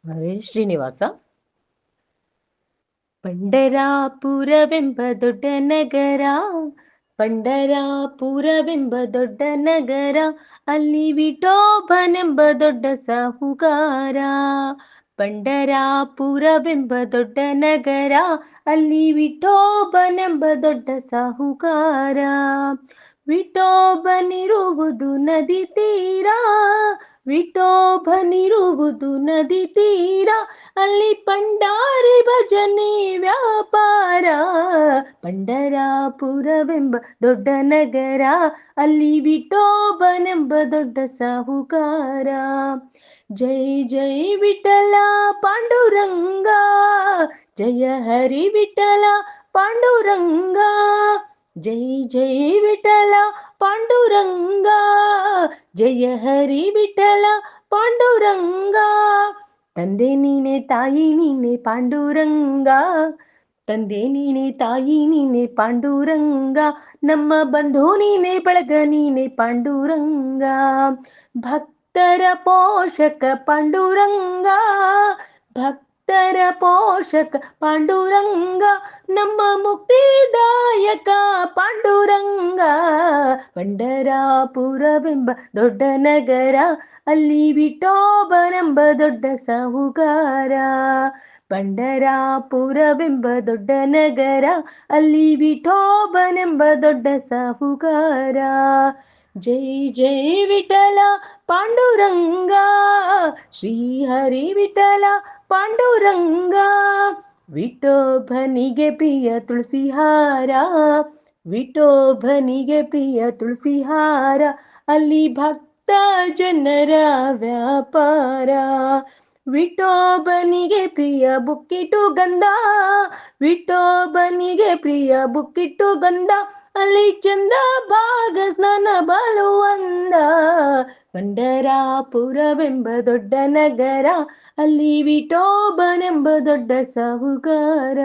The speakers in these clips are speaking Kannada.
ಹರೇ ಶ್ರೀನಿವಾಸ. ಪಂಡರಾಪುರವೆಂಬ ದೊಡ್ಡ ನಗರ, ಪಂಡರಾಪುರವೆಂಬ ದೊಡ್ಡ ನಗರ, ಅಲ್ಲಿ ವಿಠೋಬನೆಂಬ ದೊಡ್ಡ ಸಾಹುಕಾರ. ಪಂಡರಾಪುರವೆಂಬ ದೊಡ್ಡ ನಗರ, ಅಲ್ಲಿ ವಿಠೋಬನೆಂಬ ದೊಡ್ಡ ಸಾಹುಕಾರ. ವಿಠೋಬನಿರುವುದು ನದಿ ತೀರ, ವಿಠೋಬನಿರುವುದು ನದಿ ತೀರ, ಅಲ್ಲಿ ಪಂಡಾರಿ ಭಜನೆ ವ್ಯಾಪಾರ. ಪಂಡರಾಪುರವೆಂಬ ದೊಡ್ಡ ನಗರ, ಅಲ್ಲಿ ವಿಠೋಬನೆಂಬ ದೊಡ್ಡ ಸಾಹುಕಾರ. ಜೈ ಜೈ ವಿಠಲ ಪಾಂಡುರಂಗ, ಜಯ ಹರಿ ವಿಠಲ ಪಾಂಡುರಂಗ. ಜೈ ಜೈ ವಿಠಲ ಪಾಂಡುರಂಗ, ಜಯ ಹರಿ ವಿಠಲ ಪಾಂಡುರಂಗ. ತಂದೆ ನೀನೆ ತಾಯಿ ನೀನೆ ಪಾಂಡುರಂಗ, ತಂದೆ ನೀನೆ ತಾಯಿ ನೀನೆ ಪಾಂಡುರಂಗ, ನಮ್ಮ ಬಂಧು ನೀನೆ ಬಳಗ ನೀನೆ ಪಾಂಡುರಂಗ. ಭಕ್ತರ ಪೋಷಕ ಪಾಂಡುರಂಗ, ಭಕ್ತರ ಪೋಷಕ ಪಾಂಡುರಂಗ, ನಮ್ಮ ಮುಕ್ತಿದಾಯಕ ಪಾಂಡುರಂಗ. ಪಂಡರಾಪುರವೆಂಬ ದೊಡ್ಡ ನಗರ, ಅಲ್ಲಿ ವಿಠೋಬನೆಂಬ ದೊಡ್ಡ ಸಾಹುಕಾರ. ಪಂಡರಾಪುರವೆಂಬ ದೊಡ್ಡ ನಗರ, ಅಲ್ಲಿ ವಿಠೋಬನೆಂಬ ದೊಡ್ಡ ಸಾಹುಕಾರ. ಜೈ ಜೈ ವಿಠಲ ಪಾಂಡುರಂಗ, ಶ್ರೀ ಹರಿ ವಿಠಲ ಪಾಂಡುರಂಗ. ವಿಠೋಬನಿಗೆ ಪ್ರಿಯ ತುಳಸಿಹಾರ, ವಿಠೋಬನಿಗೆ ಪ್ರಿಯ ತುಳಸಿಹಾರ, ಅಲ್ಲಿ ಭಕ್ತ ಜನರ ವ್ಯಾಪಾರ. ವಿಠೋಬನಿಗೆ ಪ್ರಿಯ ಬುಕ್ಕಿಟು ಗಂಧ, ವಿಠೋಬನಿಗೆ ಪ್ರಿಯ ಬುಕ್ಕಿಟು ಗಂಧ, ಅಲ್ಲಿ ಚಂದ್ರಭಾಗ ಸ್ನಾನ ಬಲುವಂದ. ಪಂಡರಾಪುರವೆಂಬ ದೊಡ್ಡ ನಗರ, ಅಲ್ಲಿ ವಿಠೋಬನೆಂಬ ದೊಡ್ಡ ಸಾಹುಕಾರ.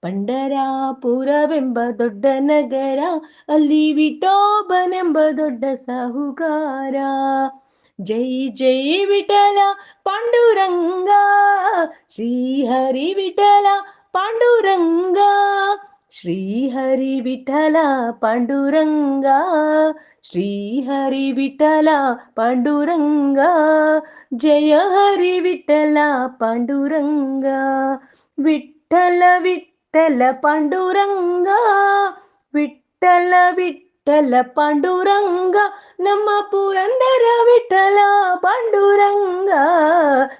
ಪಂಡರಾಪುರವೆಂಬ ದೊಡ್ಡ ನಗರ, ಅಲ್ಲಿ ವಿಠೋಬನೆಂಬ ದೊಡ್ಡ ಸಾಹುಕಾರ. ಜೈ ಜೈ ವಿಠಲ ಪಾಂಡುರಂಗ, ಶ್ರೀ ಹರಿ ವಿಠಲ ಪಾಂಡುರಂಗ. ಶ್ರೀ ಹರಿ ವಿಠಲ ಪಾಂಡುರಂಗ, ಶ್ರೀ ಹರಿ ವಿಠಲ ಪಾಂಡುರಂಗ. ಜಯ ಹರಿ ವಿಠಲ ಪಾಂಡುರಂಗ. ವಿಠಲ ವಿಠಲ ಪಾಂಡುರಂಗ, ವಿಠಲ ವಿಠಲ ಪಾಂಡುರಂಗ, ನಮ್ಮ ಪುರಂದರ ವಿಠಲ ಪಾಂಡುರಂಗ.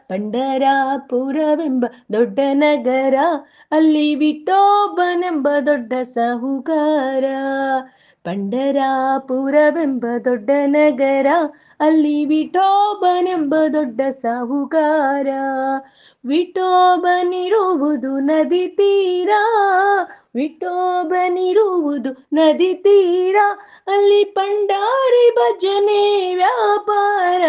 ಪಂಡರಾಪುರವೆಂಬ ದೊಡ್ಡ ನಗರ, ಅಲ್ಲಿ ವಿಠೋಬನೆಂಬ ದೊಡ್ಡ ಸಾಹುಕಾರ. ಪಂಡರಾಪುರವೆಂಬ ದೊಡ್ಡ ನಗರ, ಅಲ್ಲಿ ವಿಠೋಬನೆಂಬ ದೊಡ್ಡ ಸಾಹುಕಾರ. ವಿಠೋಬನಿರುವುದು ನದಿ ತೀರ, ವಿಠೋಬನಿರುವುದು ನದಿ ತೀರ, ಅಲ್ಲಿ ಪಂಡಾರಿ ಭಜನೆ ವ್ಯಾಪಾರ.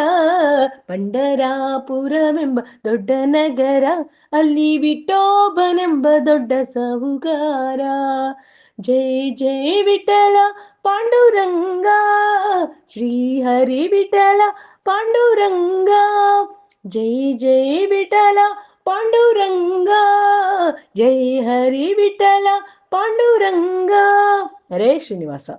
ಪಂಡರಾಪುರವೆಂಬ ದೊಡ್ಡ ನಗರ, ಅಲ್ಲಿ ವಿಠೋಬನೆಂಬ ದೊಡ್ಡ ಸಾಹುಕಾರ. ಜೈ ಜೈ ವಿಠಲ ಪಾಂಡುರಂಗ, ಶ್ರೀ ಹರಿ ವಿಠಲ ಪಾಂಡುರಂಗ. ಜೈ ಜೈ ವಿಠಲ ಪಾಂಡುರಂಗ, ಜೈ ಹರಿ ವಿಠಲ ಪಾಂಡುರಂಗ. ಹರೇ ಶ್ರೀನಿವಾಸ.